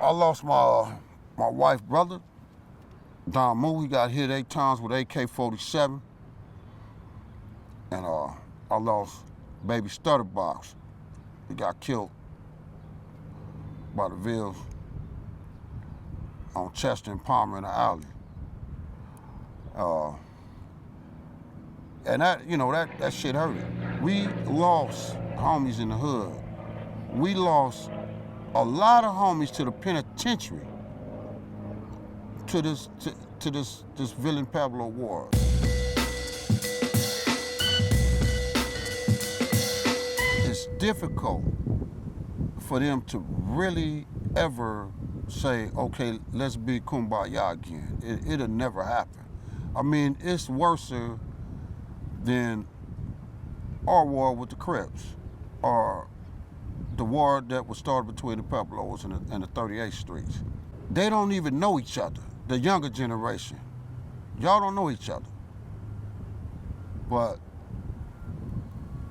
I lost my wife's brother, Don Moo. He got hit 8 times with AK-47. And I lost baby Stutterbox. He got killed by the Vills on Chester and Palmer in the alley. And that, you know, that shit hurt it. We lost homies in the hood. We lost a lot of homies to the penitentiary, to this villain Pueblo war. It's difficult for them to really ever say, okay, let's be kumbaya again. It'll never happen. I mean, it's worse than our war with the Crips, or the war that was started between the Pueblos and the 38th Streets. They don't even know each other, the younger generation. Y'all don't know each other. But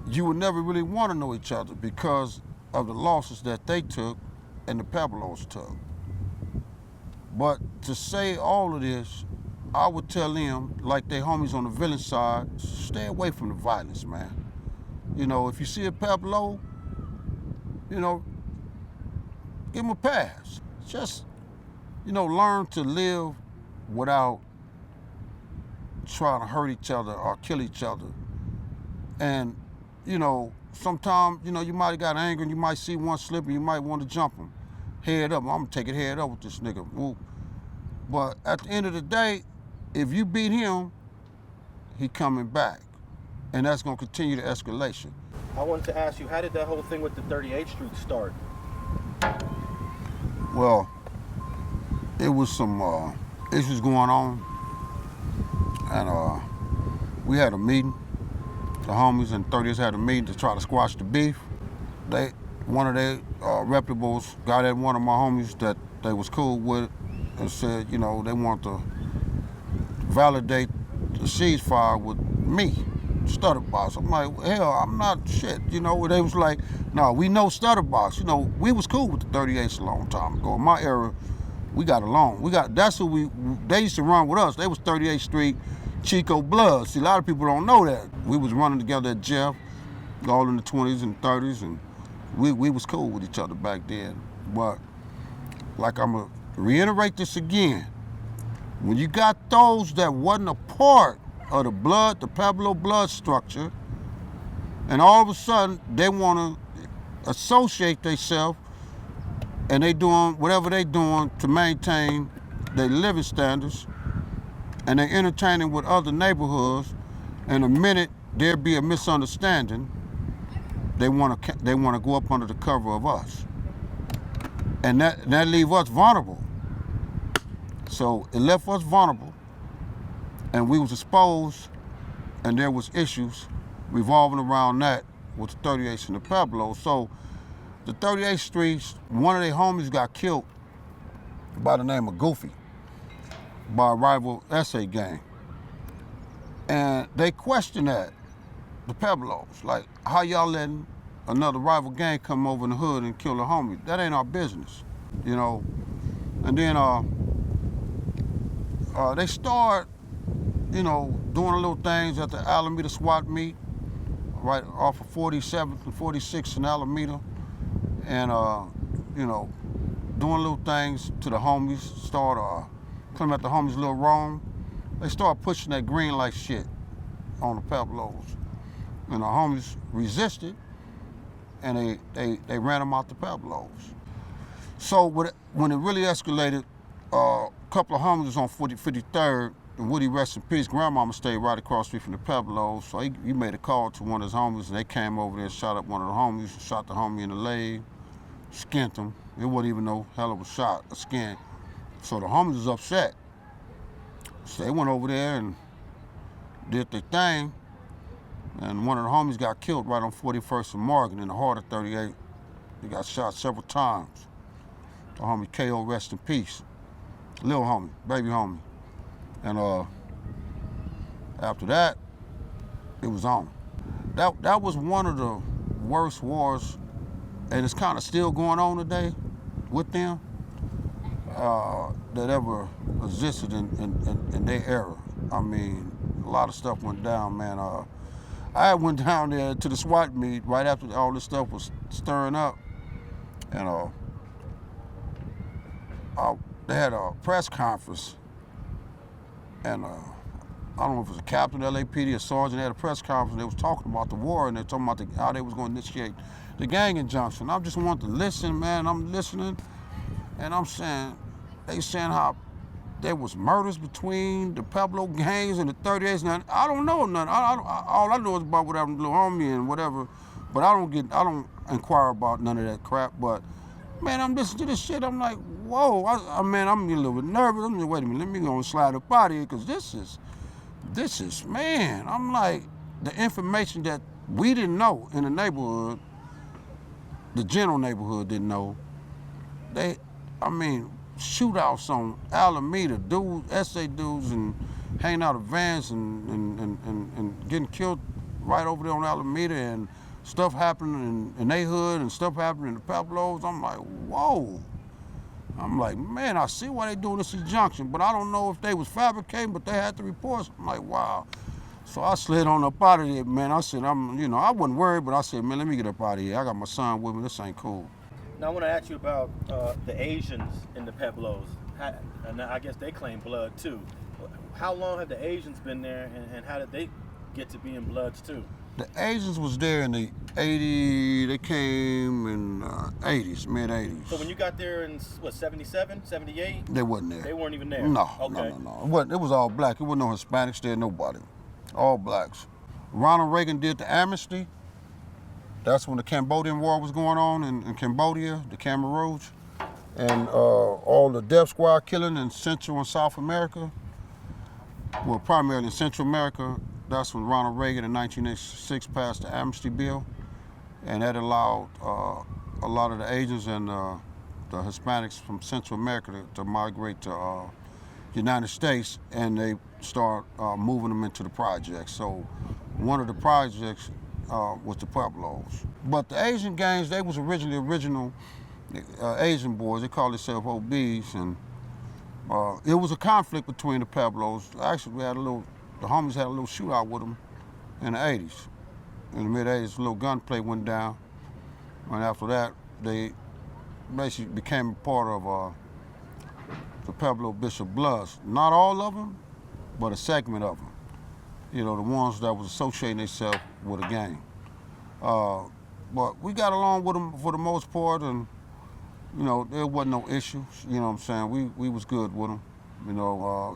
you would never really want to know each other because of the losses that they took and the Pueblos took. But to say all of this, I would tell them, like they homies on the villain side, stay away from the violence, man. You know, if you see a Pueblo, you know, give them a pass. Just, you know, learn to live without trying to hurt each other or kill each other. And, you know, sometimes, you know, you might have got angry and you might see one slip and you might want to jump him. Head up, I'm gonna take it head up with this nigga. But at the end of the day, if you beat him, he coming back. And that's gonna continue the escalation. I wanted to ask you, how did that whole thing with the 38th Street start? Well, it was some issues going on, and we had a meeting. The homies and 30s had a meeting to try to squash the beef. One of their reputables got at one of my homies that they was cool with and said, you know, they want to validate the ceasefire with me, Stutterbox. I'm like, hell, I'm not shit. You know, they was like, no, we know Stutterbox. You know, we was cool with the 38s a long time ago. In my era, we got along. That's who they used to run with us. They was 38th Street Chico Bloods. See, a lot of people don't know that. We was running together at Jeff, all in the 20s and 30s, and we was cool with each other back then. But, like, I'm gonna reiterate this again. When you got those that wasn't a part of the Pueblo blood structure, and all of a sudden they want to associate themselves, and they doing whatever they doing to maintain their living standards, and they entertaining with other neighborhoods, and the minute there be a misunderstanding, they want to go up under the cover of us, and that leave us vulnerable. So it left us vulnerable, and we was exposed, and there was issues revolving around that with the 38s and the Pueblos. So the 38th Streets, one of their homies got killed by the name of Goofy by a rival SA gang. And they questioned that, the Pueblos, like, how y'all letting another rival gang come over in the hood and kill a homie? That ain't our business, you know? And then they start, you know, doing little things at the Alameda SWAT meet, right off of 47th and 46th in Alameda. And, you know, doing little things to the homies, start coming at the homies a little wrong. They start pushing that green light shit on the Pueblos. And the homies resisted, and they ran them out the Pueblos. So when it really escalated, a couple of homies was on 53rd, and Woody, rest in peace, grandmama stayed right across the street from the Pueblos, so he made a call to one of his homies, and they came over there and shot up one of the homies, shot the homie in the leg, skinned him. It wasn't even no hell of a shot, a skin. So the homies was upset. So they went over there and did their thing, and one of the homies got killed right on 41st and Morgan in the heart of 38. He got shot several times. The homie KO, rest in peace. Little homie, baby homie. And after that, it was on. That was one of the worst wars, and it's kind of still going on today with them. that ever existed in their era. I mean, a lot of stuff went down, man. I went down there to the SWAT meet right after all this stuff was stirring up, and they had a press conference, and I don't know if it was a captain of LAPD or sergeant. They had a press conference. They was talking about the war, and they were talking about how they was going to initiate the gang injunction. I just wanted to listen, man. I'm listening, and I'm saying, they saying how there was murders between the Pueblo gangs and the 38s. Now, I don't know nothing. All I know is about what happened to little homie and whatever, but I don't inquire about none of that crap. But man, I'm listening to this shit. I'm like, whoa. Man, I'm getting a little bit nervous. I'm just, wait a minute, let me go and slide up out of here, because this is, man. I'm like, the information that we didn't know in the neighborhood, the general neighborhood didn't know. Shootouts on Alameda, dudes, SA dudes, and hanging out of vans and getting killed right over there on Alameda, and stuff happening in their hood and stuff happening in the Pueblos. I'm like, whoa. I'm like, man, I see why they doing this injunction, but I don't know if they was fabricating, but they had the reports. I'm like, wow. So I slid on up out of there, man. I said, I wasn't worried, but I said, man, let me get up out of here. I got my son with me. This ain't cool. Now I want to ask you about the Asians in the Pueblos, and I guess they claim blood too. How long have the Asians been there, and how did they get to be in Bloods too? The Asians was there in the 80s. They came in 80s, mid 80s. So when you got there in what, 77, 78? They wasn't there. They weren't even there. No, okay. no. It was all black. It wasn't no Hispanics there, nobody. All blacks. Ronald Reagan did the amnesty. That's when the Cambodian War was going on in Cambodia, the Khmer Rouge, and all the death squad killing in Central and South America. Well, primarily in Central America. That's when Ronald Reagan in 1986 passed the amnesty bill, and that allowed a lot of the Asians and the Hispanics from Central America to migrate to the United States, and they start moving them into the projects. So one of the projects was the Pueblos. But the Asian gangs, they was original Asian boys. They called themselves OBs, and it was a conflict between the Pueblos. Actually, the homies had a little shootout with them in the 80s. In the mid-80s, a little gunplay went down, and after that, they basically became a part of the Pueblo Bishop Bloods. Not all of them, but a segment of them. You know, the ones that was associating themselves with a gang. But we got along with them for the most part, and there wasn't no issues. You know what I'm saying? We was good with them.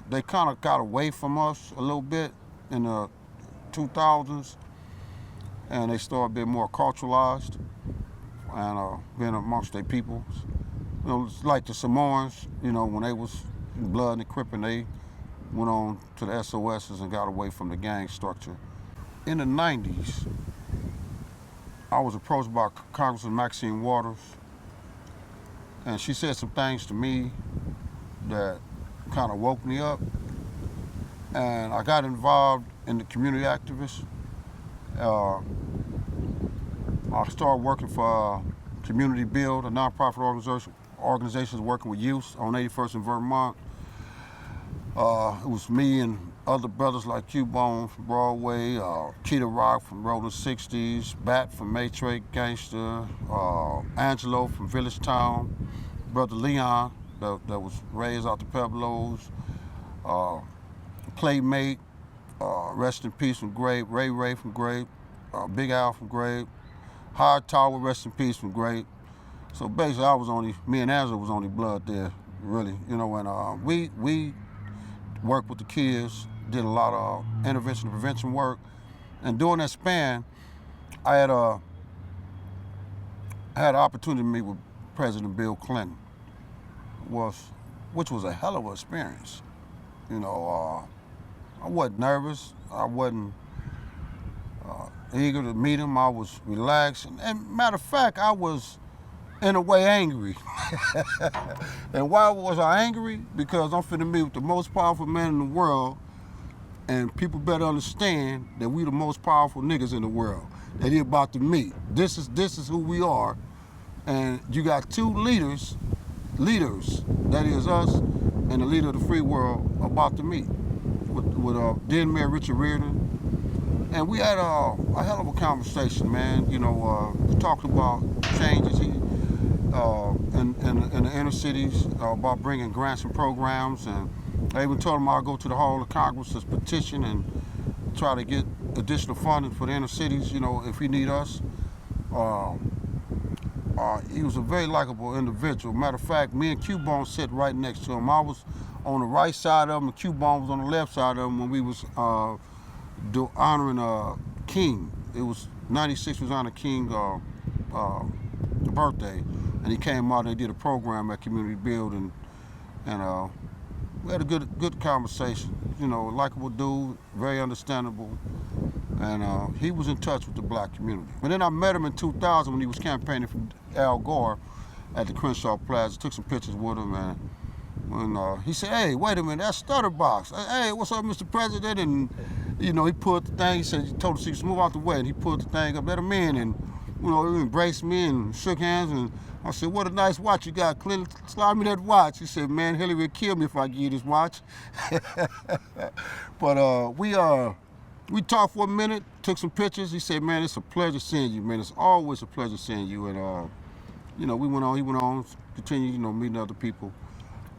They kind of got away from us a little bit in the 2000s, and they started being more culturalized and being amongst their people. It's like the Samoans. When they was in Blood and the Crippin', they went on to the SOSs and got away from the gang structure. In the 90s, I was approached by Congressman Maxine Waters, and she said some things to me that kind of woke me up, and I got involved in the community activists. I started working for Community Build, a nonprofit organization working with youth on 81st in Vermont. It was me and other brothers like Q-Bone from Broadway, Keita Rock from Rolling 60s, Bat from Matrix Gangster, Angelo from Village Town, Brother Leon that was raised out the Pueblos, Playmate, rest in peace from Grape, Ray from Grape, Big Al from Grape, High Tower, rest in peace from Grape. So basically me and Angelo was only blood there, really. And we worked with the kids, did a lot of intervention and prevention work. And during that span, I had an opportunity to meet with President Bill Clinton, which was a hell of an experience. I wasn't nervous. I wasn't eager to meet him. I was relaxed. And matter of fact, I was, in a way, angry. And why was I angry? Because I'm finna meet with the most powerful man in the world, and people better understand that we the most powerful niggas in the world that he about to meet. This is who we are. And you got two leaders leaders, that is us, and the leader of the free world, about to meet with then Mayor Richard Riordan. And we had a hell of a conversation, man. You know, we talked about changes in the inner cities, about bringing grants and programs. And I even told him I'll go to the Hall of Congress to petition and try to get additional funding for the inner cities, you know, if he need us. He was a very likable individual. Matter of fact, me and Q-Bone sit right next to him. I was on the right side of him, and Q-Bone was on the left side of him when we was honoring King. It was 96 was honoring King birthday, and he came out and they did a program at Community Build, and we had a good conversation. You know, a likable dude, very understandable, and he was in touch with the black community. But then I met him in 2000 when he was campaigning for Al Gore at the Crenshaw Plaza. Took some pictures with him, and when he said, "Hey, wait a minute, that's Stutterbox. Hey, what's up, Mr. President?" And you know, he pulled the thing. He said, he told us to move out the way, and he pulled the thing up, let him in, and you know, he embraced me and shook hands. And I said, "What a nice watch you got, Clint. Slide me that watch." He said, "Man, Hillary would kill me if I give you this watch." But we talked for a minute, took some pictures. He said, "Man, it's a pleasure seeing you, man. It's always a pleasure seeing you." And you know, he went on, continued, you know, meeting other people.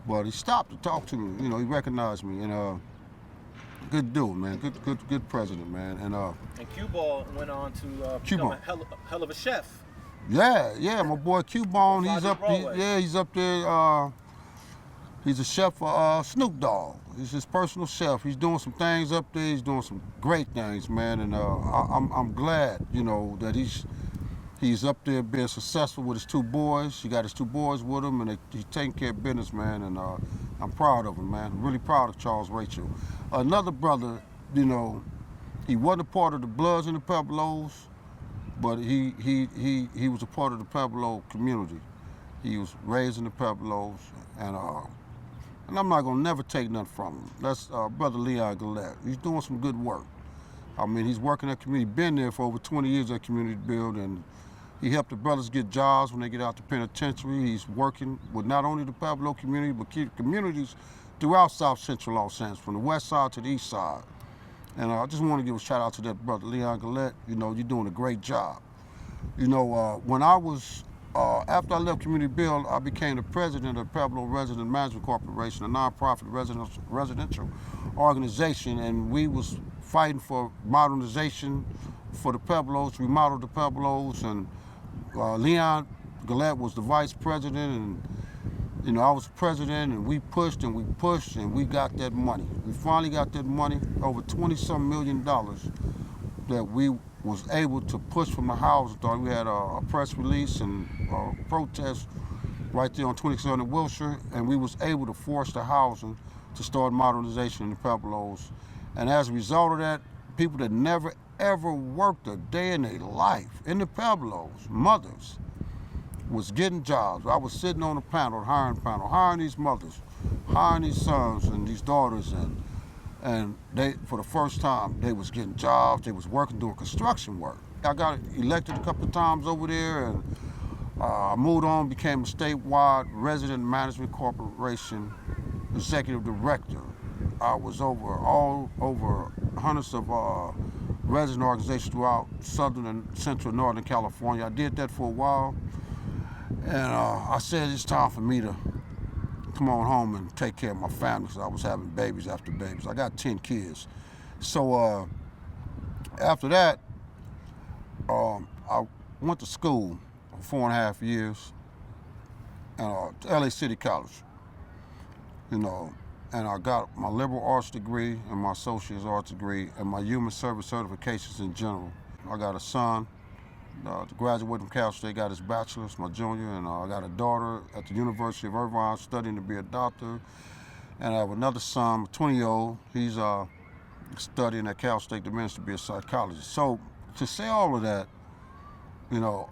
But he stopped to talk to me. You know, he recognized me, and good dude, man. Good president, man. And Q-Ball went on to become a hell of a chef. Yeah, my boy Q-Bone, he's up there. He's a chef for Snoop Dogg. He's his personal chef. He's doing some things up there. He's doing some great things, man. And I'm glad, you know, that he's up there being successful with his two boys. He got his two boys with him, and he's taking care of business, man. And I'm proud of him, man. I'm really proud of Charles Rachel. Another brother, you know, he wasn't a part of the Bloods in the Pueblos, but he was a part of the Pueblo community. He was raised in the Pueblos, and I'm not gonna never take nothing from him. That's Brother Leon Gillette. He's doing some good work. I mean, he's working at community, been there for over 20 years at Community Build, and he helped the brothers get jobs when they get out the penitentiary. He's working with not only the Pueblo community, but communities throughout South Central Los Angeles, from the west side to the east side. And I just want to give a shout out to that brother, Leon Gillette. You know, you're doing a great job. You know, when I was, after I left Community Build, I became the president of Pueblo Resident Management Corporation, a nonprofit residential organization, and we was fighting for modernization for the Pueblos, remodeled the Pueblos, and Leon Gillette was the vice president, and you know, I was president, and we pushed and we got that money. We finally got that money, over $20-some million that we was able to push from the House Authority. We had a press release and a protest right there on 2600 Wilshire, and we was able to force the housing to start modernization in the Pueblos. And as a result of that, people that never ever worked a day in their life in the Pueblos, mothers, was getting jobs. I was sitting on a hiring these mothers, hiring these sons and these daughters, and they, for the first time, they was getting jobs. They was working, doing construction work. I got elected a couple of times over there, and I moved on, became a statewide resident management corporation executive director. I was over hundreds of resident organizations throughout Southern and Central and Northern California. I did that for a while, and I said it's time for me to come on home and take care of my family, because I was having babies after babies. I got 10 kids. So after that, I went to school for 4.5 years at LA City College, you know, and I got my liberal arts degree and my associate's arts degree and my human service certifications in general. I got a son, graduated from Cal State, got his bachelor's, my junior, and I got a daughter at the University of Irvine studying to be a doctor. And I have another son, a 20-year-old. He's studying at Cal State to minister to be a psychologist. So to say all of that, you know,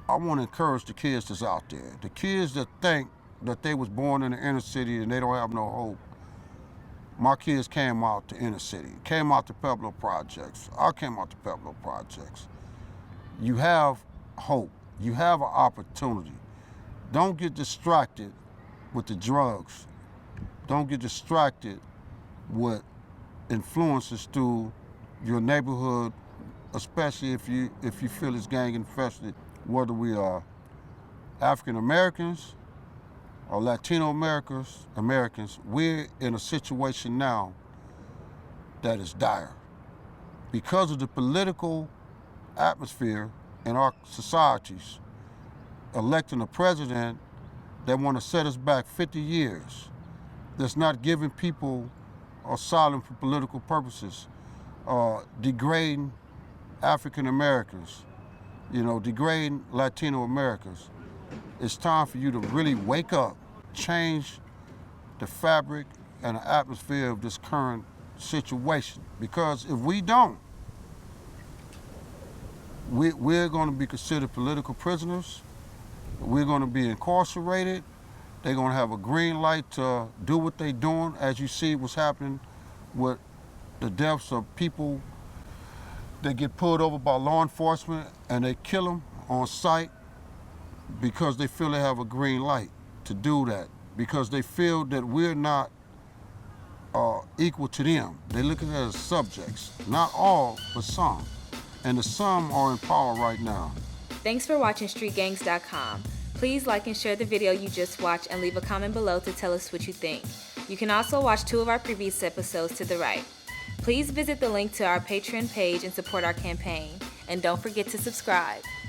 I want to encourage the kids that's out there, the kids that think that they was born in the inner city and they don't have no hope. My kids came out the inner city, came out the Pueblo projects. I came out the Pueblo projects. You have hope. You have an opportunity. Don't get distracted with the drugs. Don't get distracted with influences through your neighborhood, especially if you feel it's gang infested, whether we are African Americans or Latino Americans, we're in a situation now that is dire. Because of the political atmosphere in our societies, electing a president that want to set us back 50 years, that's not giving people asylum for political purposes, degrading African Americans, degrading Latino Americans. It's time for you to really wake up, change the fabric and the atmosphere of this current situation. Because if we don't, we're going to be considered political prisoners. We're going to be incarcerated. They're going to have a green light to do what they're doing. As you see what's happening with the deaths of people that get pulled over by law enforcement and they kill them on sight because they feel they have a green light to do that, because they feel that we're not equal to them. They look at us as subjects. Not all, but some. And the some are in power right now. Thanks for watching StreetGangs.com. Please like and share the video you just watched and leave a comment below to tell us what you think. You can also watch 2 of our previous episodes to the right. Please visit the link to our Patreon page and support our campaign. And don't forget to subscribe.